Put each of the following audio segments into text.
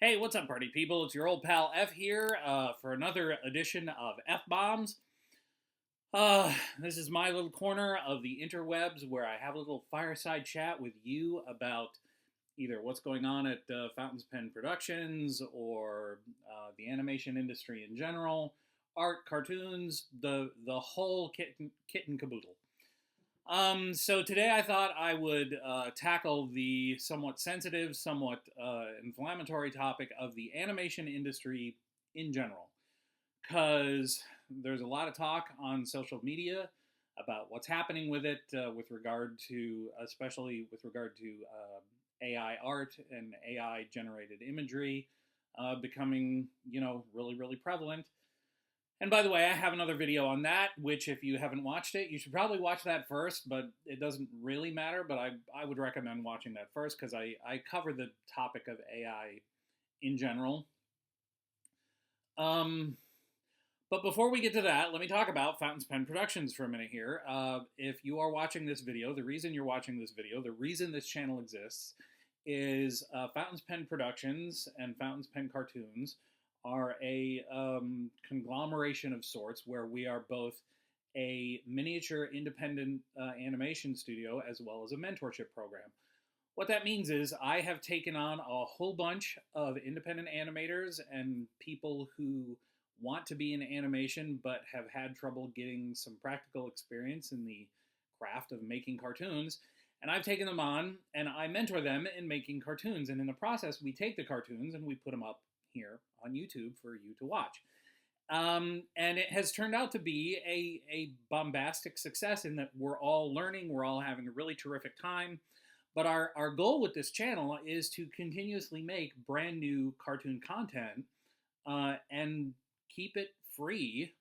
Hey, what's up, party people? It's your old pal F here for another edition of F Bombs. This is my little corner of the interwebs where I have a little fireside chat with you about either what's going on at Fountain's Pen Productions or the animation industry in general, art, cartoons, the whole kit and caboodle. So today I thought I would tackle the somewhat sensitive, somewhat inflammatory topic of the animation industry in general. Because there's a lot of talk on social media about what's happening with it with regard to, especially with regard to AI art and AI generated imagery becoming, really, really prevalent. And by the way, I have another video on that, which if you haven't watched it, you should probably watch that first, but it doesn't really matter, but I would recommend watching that first because I cover the topic of AI in general. But before we get to that, let me talk about Fountain's Pen Productions for a minute here. If you are watching this video, the reason you're watching this video, the reason this channel exists is Fountain's Pen Productions and Fountain's Pen Cartoons are a conglomeration of sorts where we are both a miniature independent animation studio as well as a mentorship program. What that means is I have taken on a whole bunch of independent animators and people who want to be in animation but have had trouble getting some practical experience in the craft of making cartoons. And I've taken them on and I mentor them in making cartoons. And in the process, we take the cartoons and we put them up here on YouTube for you to watch. And it has turned out to be a bombastic success in that we're all learning, we're all having a really terrific time. But our goal with this channel is to continuously make brand new cartoon content and keep it free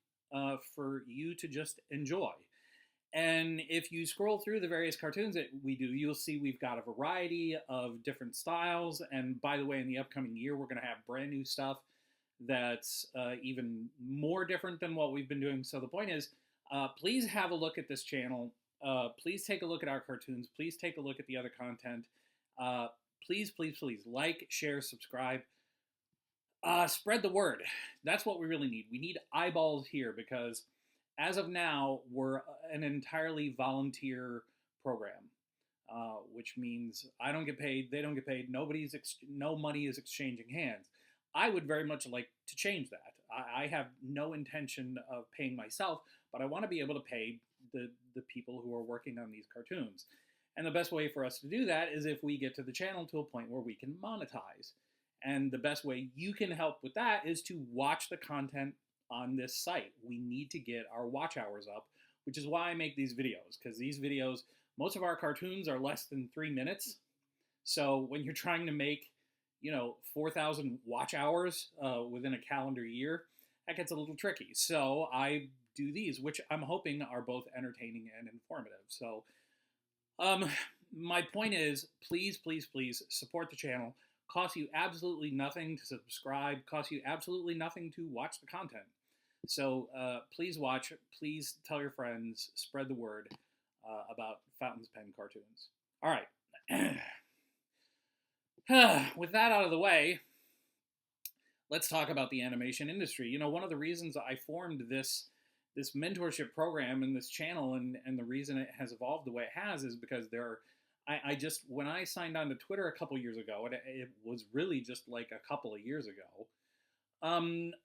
for you to just enjoy. And if you scroll through the various cartoons that we do, you'll see we've got a variety of different styles. And by the way, in the upcoming year, we're going to have brand new stuff that's even more different than what we've been doing. So the point is, please have a look at this channel. Please take a look at our cartoons. Please take a look at the other content. Please, please, please like, share, subscribe. Spread the word. That's what we really need. We need eyeballs here because as of now, we're an entirely volunteer program, which means I don't get paid, they don't get paid, no money is exchanging hands. I would very much like to change that. I have no intention of paying myself, but I want to be able to pay the people who are working on these cartoons. And the best way for us to do that is if we get to the channel to a point where we can monetize. And the best way you can help with that is to watch the content on this site. We need to get our watch hours up, which is why I make these videos, because these videos, most of our cartoons are less than 3 minutes. So when you're trying to make, 4,000 watch hours within a calendar year, that gets a little tricky. So I do these, which I'm hoping are both entertaining and informative. So my point is, please, please, please support the channel. Costs you absolutely nothing to subscribe, costs you absolutely nothing to watch the content. So please watch, please tell your friends, spread the word about Fountain's Pen Cartoons. All right. With that out of the way, let's talk about the animation industry. One of the reasons I formed this mentorship program and this channel and the reason it has evolved the way it has is because when I signed on to Twitter a couple years ago, and it was really just like a couple of years ago,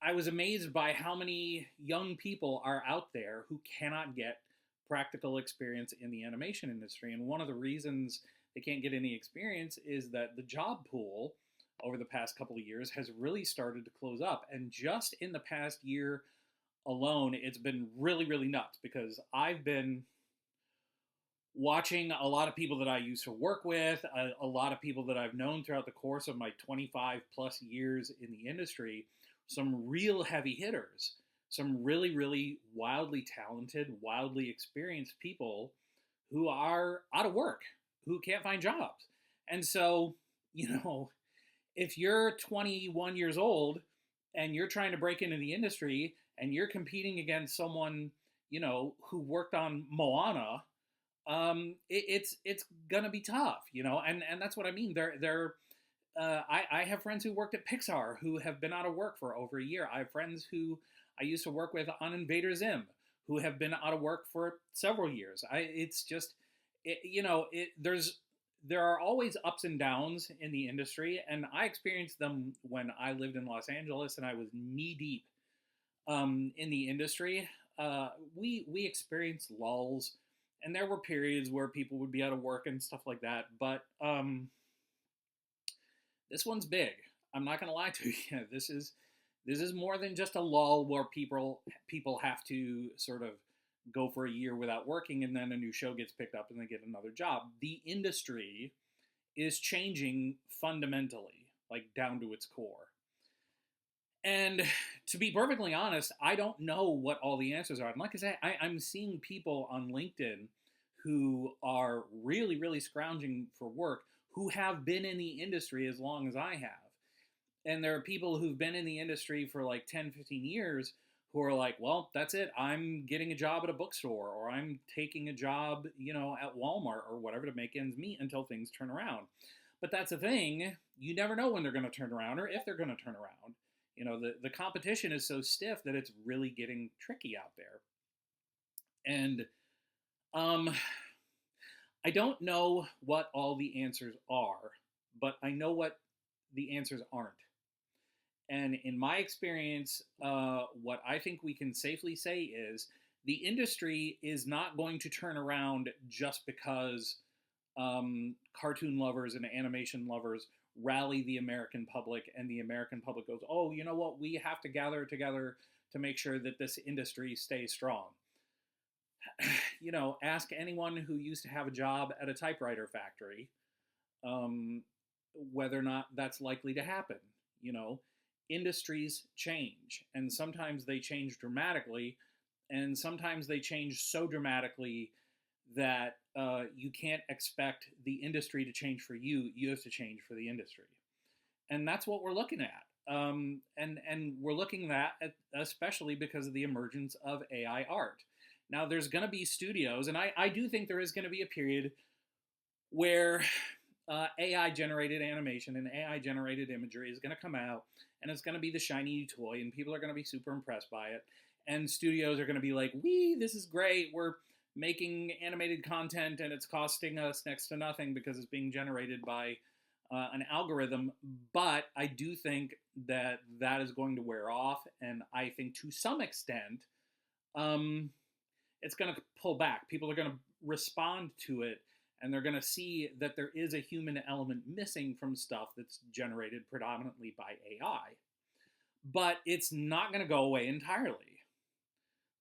I was amazed by how many young people are out there who cannot get practical experience in the animation industry. And one of the reasons they can't get any experience is that the job pool over the past couple of years has really started to close up. And just in the past year alone, it's been really, really nuts because I've been watching a lot of people that I used to work with, a lot of people that I've known throughout the course of my 25 plus years in the industry, some real heavy hitters, some really, really wildly talented, wildly experienced people who are out of work, who can't find jobs. And so, if you're 21 years old and you're trying to break into the industry and you're competing against someone, who worked on Moana, it's gonna be tough, and that's what I mean. I have friends who worked at Pixar who have been out of work for over a year. I have friends who I used to work with on Invader Zim who have been out of work for several years. It's just, there are always ups and downs in the industry, and I experienced them when I lived in Los Angeles and I was knee deep in the industry. We experienced lulls, and there were periods where people would be out of work and stuff like that. But this one's big. I'm not gonna lie to you. This is more than just a lull where people have to sort of go for a year without working and then a new show gets picked up and they get another job. The industry is changing fundamentally, like down to its core. And to be perfectly honest, I don't know what all the answers are. And like I said, I'm seeing people on LinkedIn who are really, really scrounging for work who have been in the industry as long as I have. And there are people who've been in the industry for like 10, 15 years who are like, well, that's it. I'm getting a job at a bookstore, or I'm taking a job, at Walmart or whatever to make ends meet until things turn around. But that's the thing. You never know when they're going to turn around or if they're going to turn around. The competition is so stiff that it's really getting tricky out there. And I don't know what all the answers are, but I know what the answers aren't. And in my experience, what I think we can safely say is the industry is not going to turn around just because cartoon lovers and animation lovers rally the American public, and the American public goes, oh, you know what, we have to gather together to make sure that this industry stays strong. Ask anyone who used to have a job at a typewriter factory whether or not that's likely to happen. Industries change, and sometimes they change dramatically, and sometimes they change so dramatically that you can't expect the industry to change for you. You have to change for the industry, and that's what we're looking at. And we're looking at especially because of the emergence of AI art. Now, there's going to be studios, and I do think there is going to be a period where AI-generated animation and AI-generated imagery is going to come out, and it's going to be the shiny toy, and people are going to be super impressed by it. And studios are going to be like, wee, this is great. We're making animated content, and it's costing us next to nothing because it's being generated by an algorithm. But I do think that is going to wear off, and I think to some extent, it's going to pull back. People are going to respond to it, and they're going to see that there is a human element missing from stuff that's generated predominantly by AI. But it's not going to go away entirely.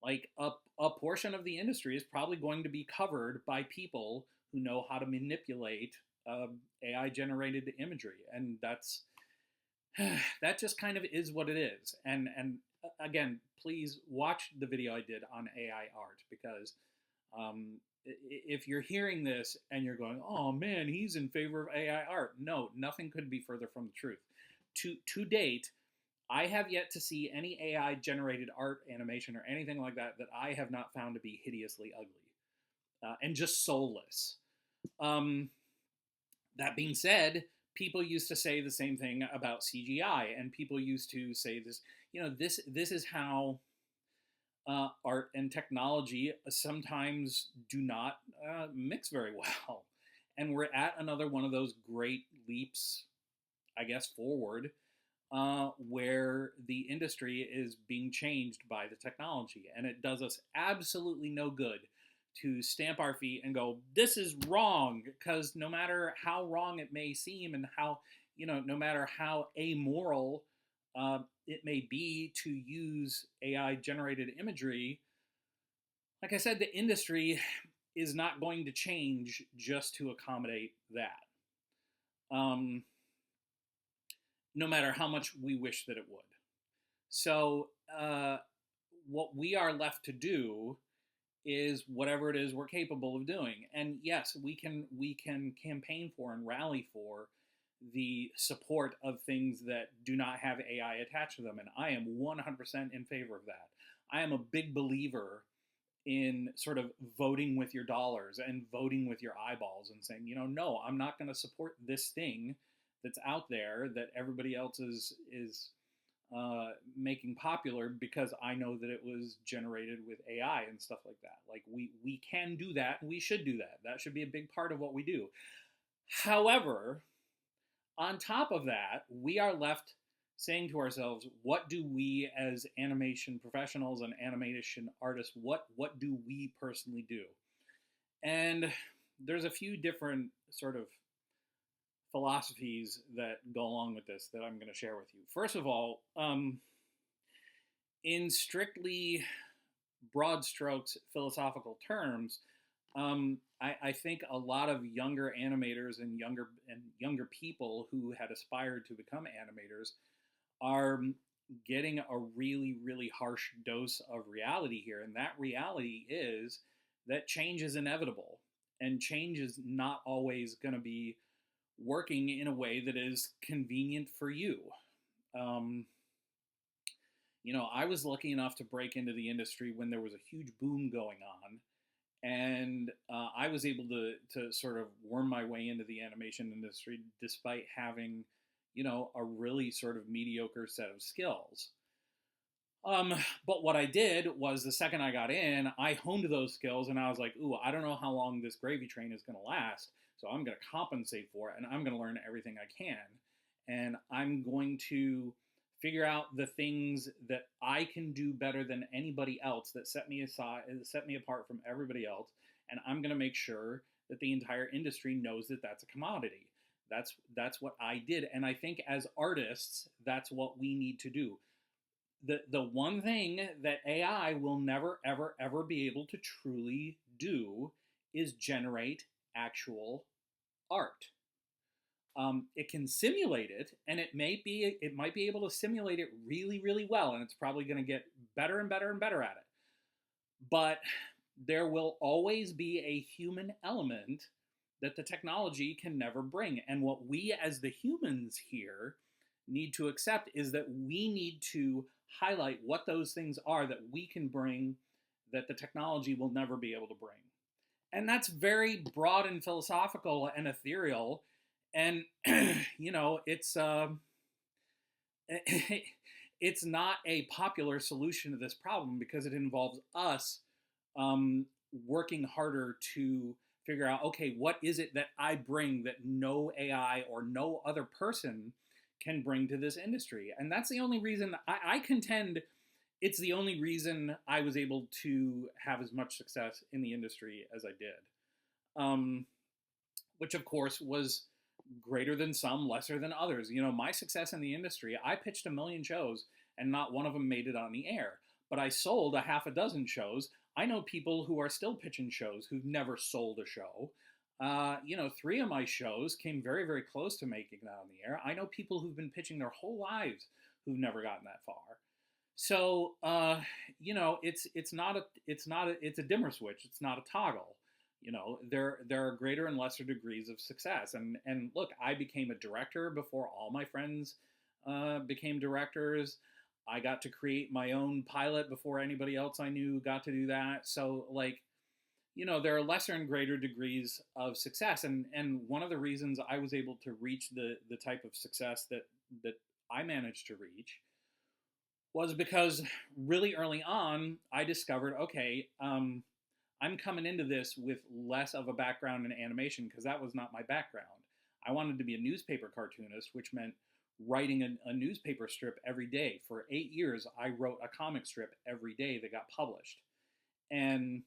Like, a portion of the industry is probably going to be covered by people who know how to manipulate AI-generated imagery. And that just kind of is what it is. And again, please watch the video I did on AI art, because if you're hearing this and you're going, oh man, he's in favor of AI art. No, nothing could be further from the truth. To date, I have yet to see any AI generated art, animation, or anything like that I have not found to be hideously ugly and just soulless. That being said, people used to say the same thing about CGI, and people used to say this, this is how art and technology sometimes do not mix very well. And we're at another one of those great leaps, I guess, forward, where the industry is being changed by the technology. And it does us absolutely no good to stamp our feet and go, this is wrong, because no matter how wrong it may seem, and how, no matter how amoral it may be to use AI generated imagery, like I said, the industry is not going to change just to accommodate that. No matter how much we wish that it would. So what we are left to do is whatever it is we're capable of doing. And yes, we can campaign for and rally for the support of things that do not have AI attached to them. And I am 100% in favor of that. I am a big believer in sort of voting with your dollars and voting with your eyeballs and saying, no, I'm not going to support this thing that's out there that everybody else is making popular because I know that it was generated with AI and stuff like that. Like we can do that, and we should do that. That should be a big part of what we do. However, on top of that, we are left saying to ourselves, what do we as animation professionals and animation artists, what do we personally do? And there's a few different sort of philosophies that go along with this that I'm going to share with you. First of all, in strictly broad strokes philosophical terms, I think a lot of younger animators and younger people who had aspired to become animators are getting a really harsh dose of reality here, and that reality is that change is inevitable, and change is not always going to be working in a way that is convenient for you. Um, I was lucky enough to break into the industry when there was a huge boom going on, and I was able to sort of worm my way into the animation industry despite having, a really sort of mediocre set of skills. Um, but what I did was the second I got in, I honed those skills, and I was like, "Ooh, I don't know how long this gravy train is going to last, so I'm going to compensate for it, and I'm going to learn everything I can, and I'm going to figure out the things that I can do better than anybody else that set me apart from everybody else, and I'm going to make sure that the entire industry knows that that's a commodity." That's what I did, and I think as artists, that's what we need to do. The one thing that AI will never ever be able to truly do is generate actual art. It can simulate it, and it might be able to simulate it really well, and it's probably going to get better and better and better at it. But there will always be a human element that the technology can never bring, and what we as the humans here need to accept is that we need to highlight what those things are that we can bring that the technology will never be able to bring. And that's very broad and philosophical and ethereal. And, it's not a popular solution to this problem because it involves us working harder to figure out, okay, what is it that I bring that no AI or no other person can bring to this industry? And that's the only reason I contend it's the only reason I was able to have as much success in the industry as I did. Which of course was greater than some, lesser than others. My success in the industry, I pitched 1 million shows and not one of them made it on the air. But I sold a half a dozen shows. I know people who are still pitching shows who've never sold a show. 3 of my shows came very close to making that on the air. I know people who've been pitching their whole lives who've never gotten that far. So, it's a dimmer switch. It's not a toggle. There are greater and lesser degrees of success. And look, I became a director before all my friends became directors. I got to create my own pilot before anybody else I knew got to do that. So, there are lesser and greater degrees of success. And one of the reasons I was able to reach the type of success that I managed to reach was because really early on, I discovered, okay, I'm coming into this with less of a background in animation because that was not my background. I wanted to be a newspaper cartoonist, which meant writing a newspaper strip every day. For 8 years, I wrote a comic strip every day that got published. And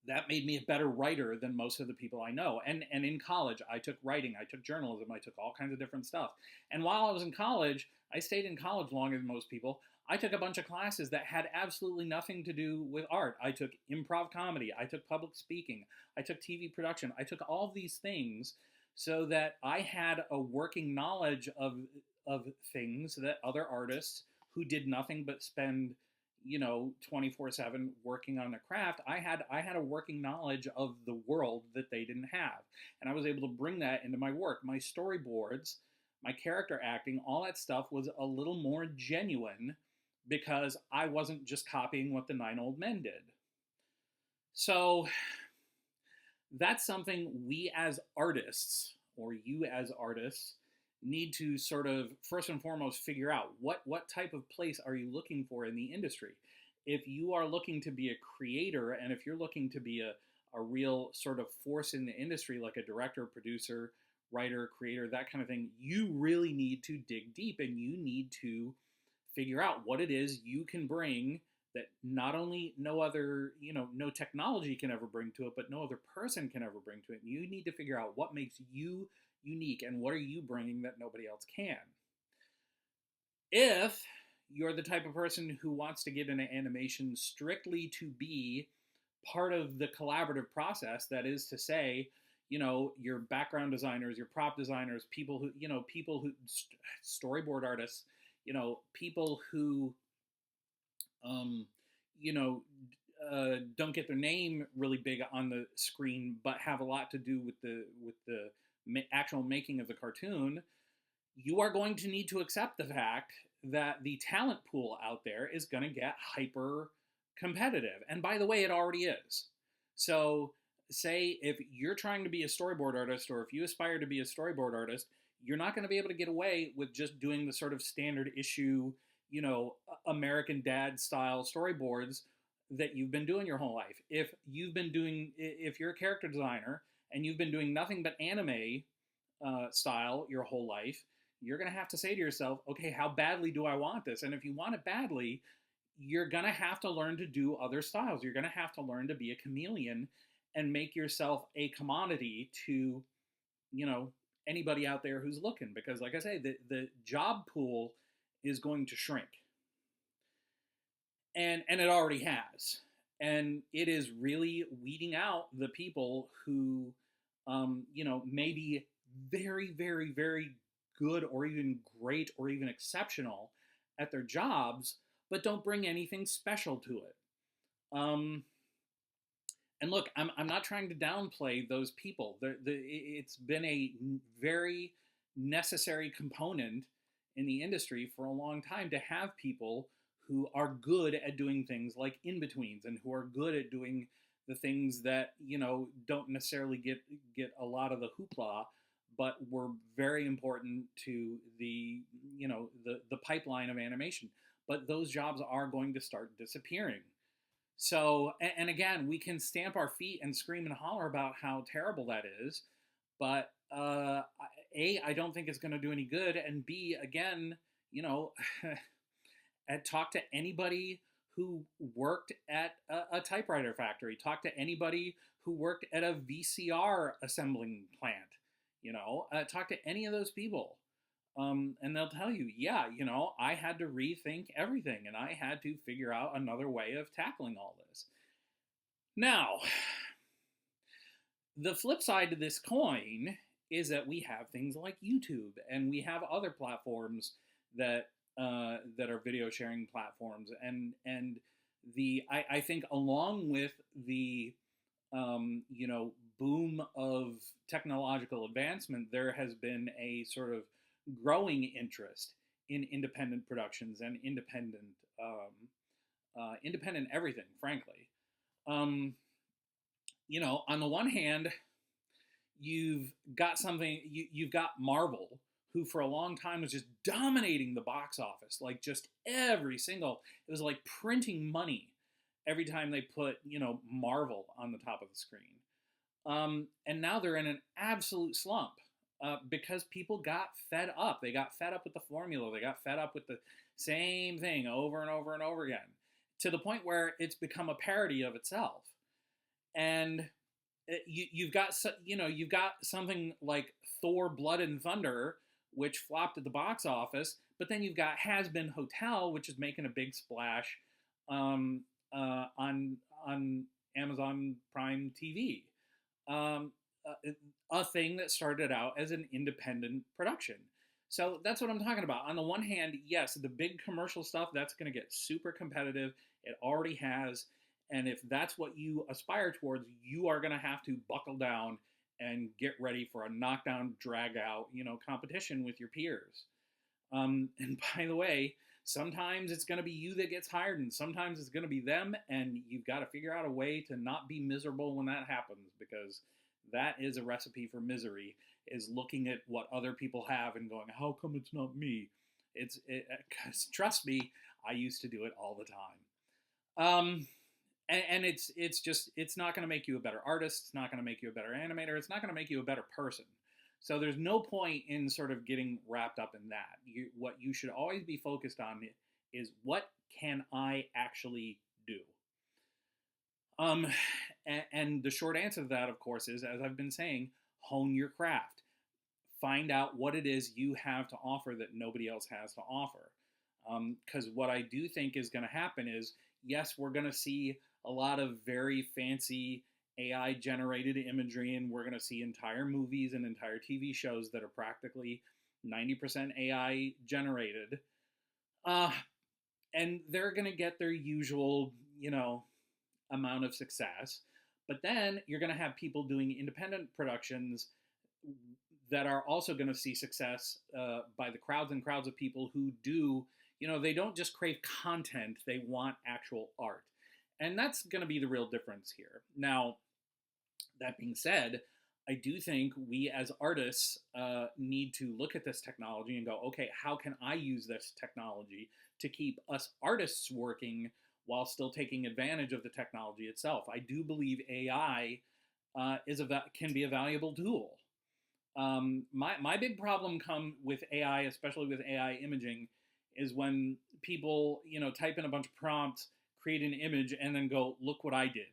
that made me a better writer than most of the people I know. And in college, I took writing, I took journalism, I took all kinds of different stuff. And while I was in college, I stayed in college longer than most people. I took a bunch of classes that had absolutely nothing to do with art. I took improv comedy, I took public speaking, I took TV production, I took all of these things so that I had a working knowledge of things that other artists who did nothing but spend 24/7 working on their craft. I had a working knowledge of the world that they didn't have, and I was able to bring that into my work. My storyboards, my character acting, all that stuff was a little more genuine because I wasn't just copying what the 9 old men did. So that's something we as artists, or you as artists, need to sort of first and foremost figure out what type of place are you looking for in the industry. If you are looking to be a creator, and if you're looking to be a real sort of force in the industry, like a director, producer, writer, creator, that kind of thing, you really need to dig deep, and you need to figure out what it is you can bring that not only no other, no technology can ever bring to it, but no other person can ever bring to it. And you need to figure out what makes you unique and what are you bringing that nobody else can. If you're the type of person who wants to get into animation strictly to be part of the collaborative process, that is to say, your background designers, your prop designers, people who storyboard artists, people who um, you know don't get their name really big on the screen, but have a lot to do with the actual making of the cartoon. You are going to need to accept the fact that the talent pool out there is going to get hyper competitive. And by the way, it already is. So, say if you're trying to be a storyboard artist, or if you aspire to be a storyboard artist, you're not going to be able to get away with just doing the sort of standard issue, American Dad style storyboards that you've been doing your whole life. If you're a character designer and you've been doing nothing but anime style your whole life, you're going to have to say to yourself, okay, how badly do I want this? And if you want it badly, you're going to have to learn to do other styles. You're going to have to learn to be a chameleon and make yourself a commodity to, anybody out there who's looking. Because, like I say, the job pool is going to shrink. And it already has. And it is really weeding out the people who, may be very, very, very good or even great or even exceptional at their jobs, but don't bring anything special to it. And look, I'm not trying to downplay those people. It's been a very necessary component in the industry for a long time to have people who are good at doing things like in-betweens, and who are good at doing the things that don't necessarily get a lot of the hoopla, but were very important to the the pipeline of animation. But those jobs are going to start disappearing. So, and again, we can stamp our feet and scream and holler about how terrible that is, but A, I don't think it's going to do any good, and B, again, talk to anybody who worked at a typewriter factory. Talk to anybody who worked at a VCR assembling plant. Talk to any of those people. And they'll tell you, yeah, I had to rethink everything, and I had to figure out another way of tackling all this. Now, the flip side to this coin is that we have things like YouTube, and we have other platforms that are video sharing platforms, and I think, along with the boom of technological advancement, there has been a sort of growing interest in independent productions and independent everything, frankly. On the one hand, you've got Marvel, who for a long time was just dominating the box office, like just it was like printing money every time they put, Marvel on the top of the screen. And now they're in an absolute slump. Because people got fed up. They got fed up with the formula. They got fed up with the same thing over and over and over again, to the point where it's become a parody of itself. And you've got something like Thor: Blood and Thunder, which flopped at the box office, but then you've got Has Been Hotel, which is making a big splash on Amazon Prime TV. A thing that started out as an independent production. So that's what I'm talking about. On the one hand, yes, the big commercial stuff, that's going to get super competitive. It already has. And if that's what you aspire towards, you are going to have to buckle down and get ready for a knockdown, drag out, competition with your peers. And by the way, sometimes it's going to be you that gets hired, and sometimes it's going to be them. And you've got to figure out a way to not be miserable when that happens, because that is a recipe for misery. is looking at what other people have and going, how come it's not me? 'Cause trust me, I used to do it all the time. And it's not going to make you a better artist. It's not going to make you a better animator. It's not going to make you a better person. So there's no point in sort of getting wrapped up in that. What you should always be focused on is, what can I actually do? Um, and the short answer to that, of course, is, as I've been saying, hone your craft. Find out what it is you have to offer that nobody else has to offer. Because what I do think is going to happen is, yes, we're going to see a lot of very fancy AI generated imagery, and we're going to see entire movies and entire TV shows that are practically 90% AI generated. Uh, and they're going to get their usual, amount of success. But then you're going to have people doing independent productions that are also going to see success by the crowds and crowds of people who do, they don't just crave content, they want actual art. And that's going to be the real difference here. Now, that being said, I do think we as artists need to look at this technology and go, okay, how can I use this technology to keep us artists working while still taking advantage of the technology itself? I do believe AI can be a valuable tool. My big problem come with AI, especially with AI imaging, is when people type in a bunch of prompts, create an image, and then go, look what I did.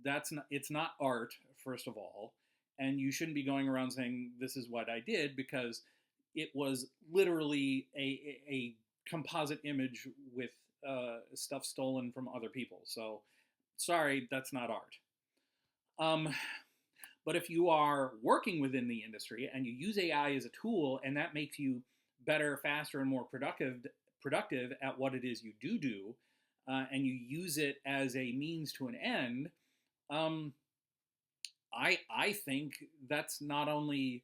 That's not, it's not art, first of all, and you shouldn't be going around saying this is what I did, because it was literally a composite image with stuff stolen from other people. So sorry, that's not art. But if you are working within the industry and you use AI as a tool, and that makes you better, faster, and more productive at what it is you do, and you use it as a means to an end, I think that's not only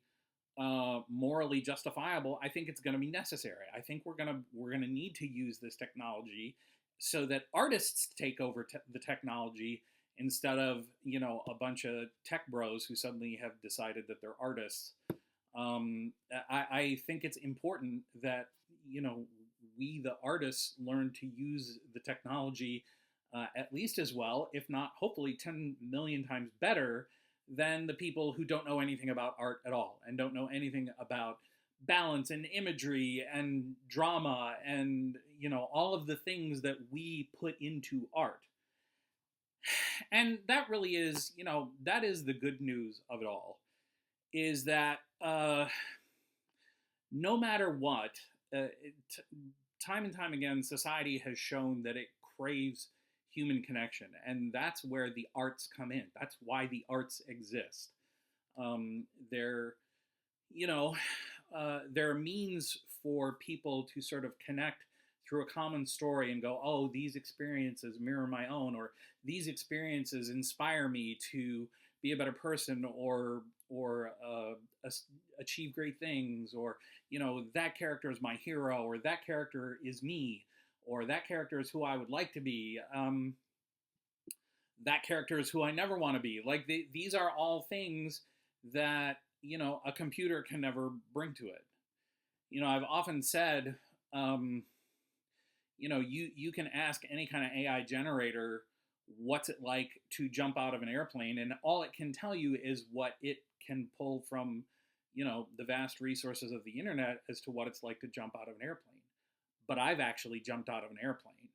morally justifiable. I think it's going to be necessary. I think we're gonna need to use this technology so that artists take over the technology, instead of a bunch of tech bros who suddenly have decided that they're artists. I think it's important that we, the artists, learn to use the technology at least as well, if not hopefully 10 million times better, than the people who don't know anything about art at all and don't know anything about balance and imagery and drama and all of the things that we put into art. And that really is, that is the good news of it all, is that no matter what, time and time again, society has shown that it craves human connection, and that's where the arts come in. That's why the arts exist. They're, they're means for people to sort of connect through a common story and go, oh, these experiences mirror my own, or these experiences inspire me to be a better person, or achieve great things, or that character is my hero, or that character is me, or that character is who I would like to be. That character is who I never want to be. Like, these are all things that a computer can never bring to it. I've often said, you can ask any kind of AI generator what's it like to jump out of an airplane, and all it can tell you is what it can pull from the vast resources of the internet as to what it's like to jump out of an airplane. But I've actually jumped out of an airplane.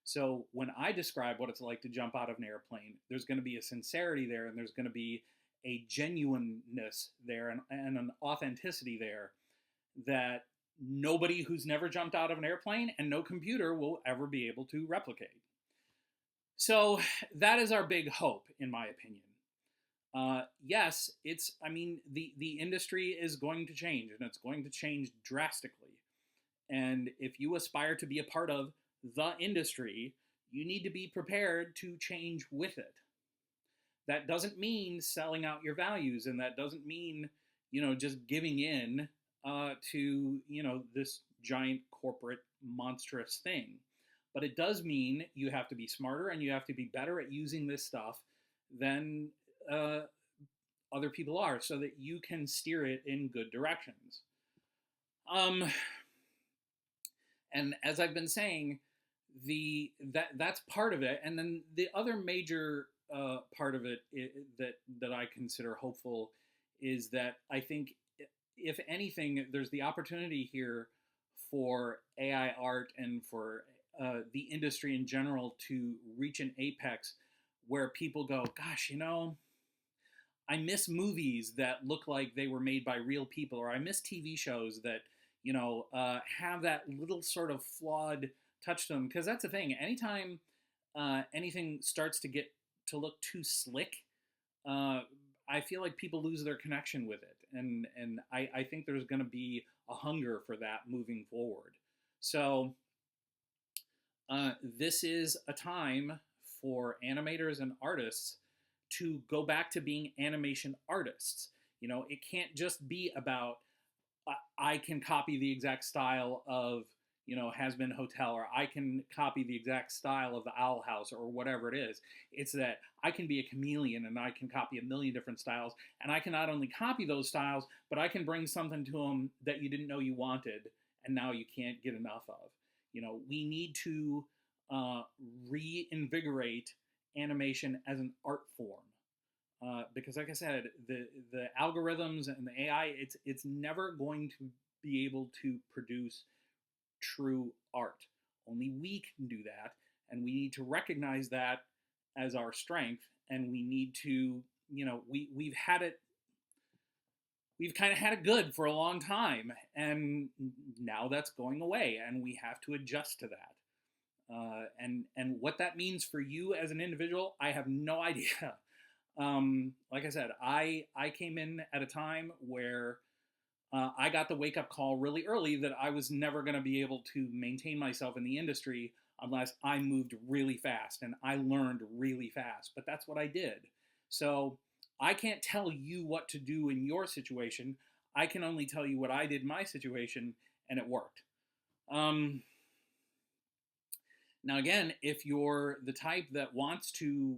So when I describe what it's like to jump out of an airplane, there's going to be a sincerity there, and there's going to be a genuineness there, and an authenticity there that nobody who's never jumped out of an airplane and no computer will ever be able to replicate. So that is our big hope, in my opinion. Yes, the industry is going to change, and it's going to change drastically. And if you aspire to be a part of the industry, you need to be prepared to change with it. That doesn't mean selling out your values, and that doesn't mean, just giving in to, this giant corporate monstrous thing. But it does mean you have to be smarter, and you have to be better at using this stuff than other people are, so that you can steer it in good directions. Um, and as I've been saying, that's part of it, and then the other major part of it that I consider hopeful is that I think, if anything, there's the opportunity here for AI art and for the industry in general to reach an apex where people go, gosh, I miss movies that look like they were made by real people, or I miss TV shows that have that little sort of flawed touch to them. Because that's the thing. Anytime anything starts to get to look too slick, uh, I feel like people lose their connection with it, and I think there's going to be a hunger for that moving forward. So this is a time for animators and artists to go back to being animation artists. It can't just be about I can copy the exact style of Has Been Hotel, or I can copy the exact style of the Owl House, or whatever it is. It's that I can be a chameleon and I can copy a million different styles, and I can not only copy those styles, but I can bring something to them that you didn't know you wanted, and now you can't get enough of. We need to reinvigorate animation as an art form. Because, like I said, the algorithms and the AI, it's never going to be able to produce true art. Only we can do that, and we need to recognize that as our strength. And we need to, we've had it, we've kind of had it good for a long time, and now that's going away, and we have to adjust to that. And what that means for you as an individual, I have no idea. Like I said, I came in at a time where I got the wake up call really early that I was never going to be able to maintain myself in the industry unless I moved really fast and I learned really fast. But that's what I did. So I can't tell you what to do in your situation. I can only tell you what I did in my situation, and it worked. Now, again, if you're the type that wants to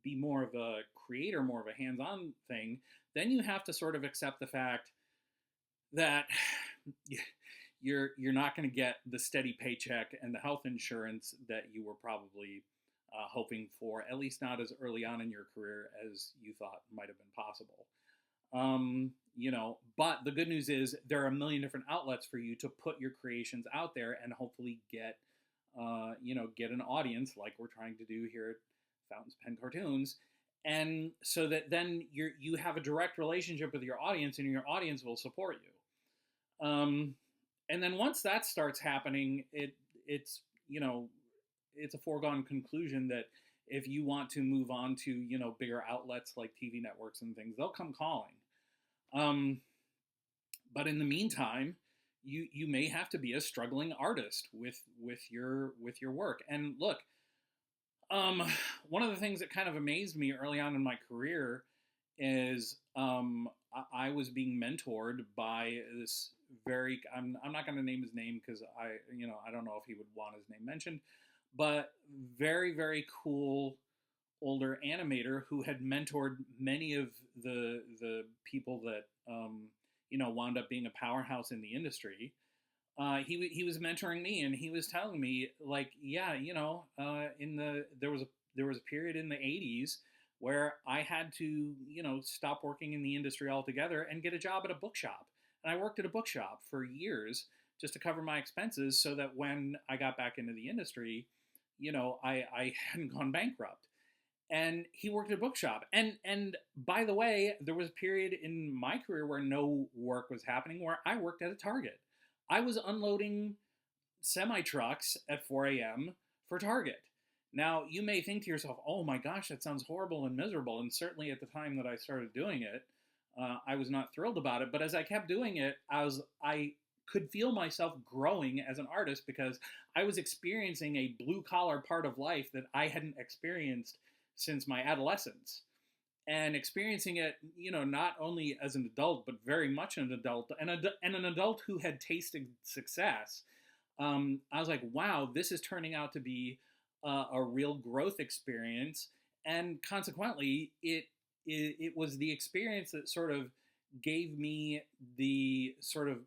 be more of a creator, more of a hands-on thing, then you have to sort of accept the fact that you're not going to get the steady paycheck and the health insurance that you were probably hoping for, at least not as early on in your career as you thought might have been possible. But the good news is there are a million different outlets for you to put your creations out there and hopefully get an audience, like we're trying to do here at Fountain's Pen Cartoons. And so that then you have a direct relationship with your audience, and your audience will support you. And then once that starts happening, it's a foregone conclusion that if you want to move on to bigger outlets like TV networks and things, they'll come calling. But in the meantime, you may have to be a struggling artist with your work. And look, one of the things that kind of amazed me early on in my career is I was being mentored by this I'm not going to name his name because I don't know if he would want his name mentioned, but very, very cool older animator who had mentored many of the people that wound up being a powerhouse in the industry. He was mentoring me, and he was telling me, like, yeah, there was a period in the 80s where I had to stop working in the industry altogether and get a job at a bookshop. And I worked at a bookshop for years just to cover my expenses, so that when I got back into the industry, I hadn't gone bankrupt. And he worked at a bookshop. And by the way, there was a period in my career where no work was happening, where I worked at a Target. I was unloading semi-trucks at 4 a.m. for Target. Now, you may think to yourself, oh my gosh, that sounds horrible and miserable. And certainly at the time that I started doing it, I was not thrilled about it. But as I kept doing it, I could feel myself growing as an artist, because I was experiencing a blue-collar part of life that I hadn't experienced since my adolescence. And experiencing it, not only as an adult, but very much an adult, and an adult who had tasted success. I was like, wow, this is turning out to be a real growth experience. And consequently, it it was the experience that sort of gave me the sort of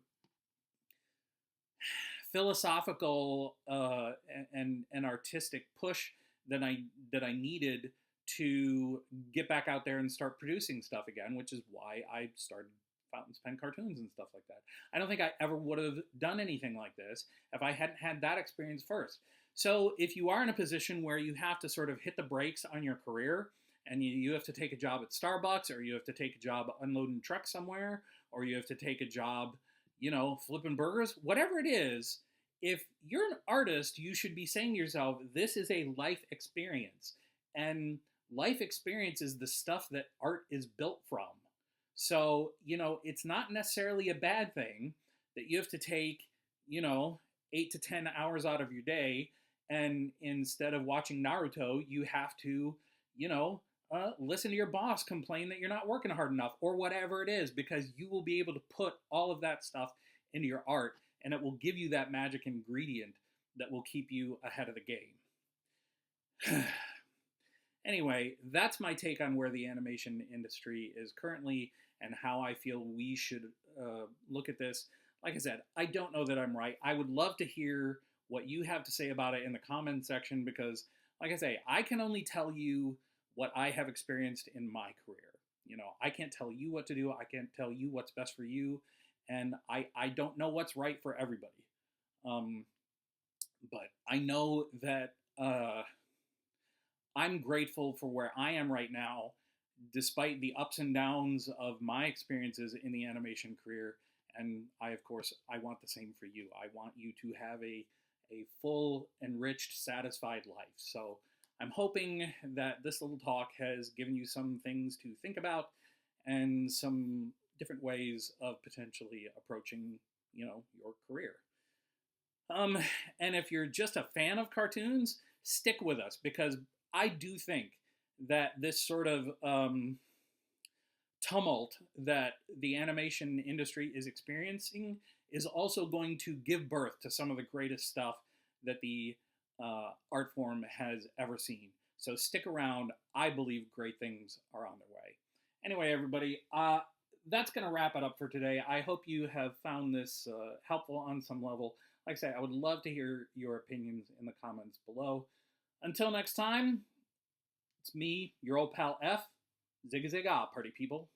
philosophical and artistic push that I needed to get back out there and start producing stuff again, which is why I started Fountains Pen cartoons and stuff like that. I don't think I ever would have done anything like this if I hadn't had that experience first. So if you are in a position where you have to sort of hit the brakes on your career and you have to take a job at Starbucks, or you have to take a job unloading trucks somewhere, or you have to take a job, flipping burgers, whatever it is, if you're an artist, you should be saying to yourself, this is a life experience. And life experience is the stuff that art is built from. So, it's not necessarily a bad thing that you have to take, 8 to 10 hours out of your day, and instead of watching Naruto, you have to, listen to your boss complain that you're not working hard enough, or whatever it is, because you will be able to put all of that stuff into your art, and it will give you that magic ingredient that will keep you ahead of the game. Anyway, that's my take on where the animation industry is currently and how I feel we should look at this. Like I said, I don't know that I'm right. I would love to hear what you have to say about it in the comment section, because, like I say, I can only tell you what I have experienced in my career. I can't tell you what to do. I can't tell you what's best for you. And I don't know what's right for everybody. But I know that I'm grateful for where I am right now, despite the ups and downs of my experiences in the animation career. And of course, I want the same for you. I want you to have a full, enriched, satisfied life. So I'm hoping that this little talk has given you some things to think about and some different ways of potentially approaching, your career. And if you're just a fan of cartoons, stick with us, because I do think that this sort of tumult that the animation industry is experiencing is also going to give birth to some of the greatest stuff that the art form has ever seen. So stick around. I believe great things are on their way. Anyway, everybody, that's going to wrap it up for today. I hope you have found this helpful on some level. Like I say, I would love to hear your opinions in the comments below. Until next time, it's me, your old pal F. Zigga zigga, party people.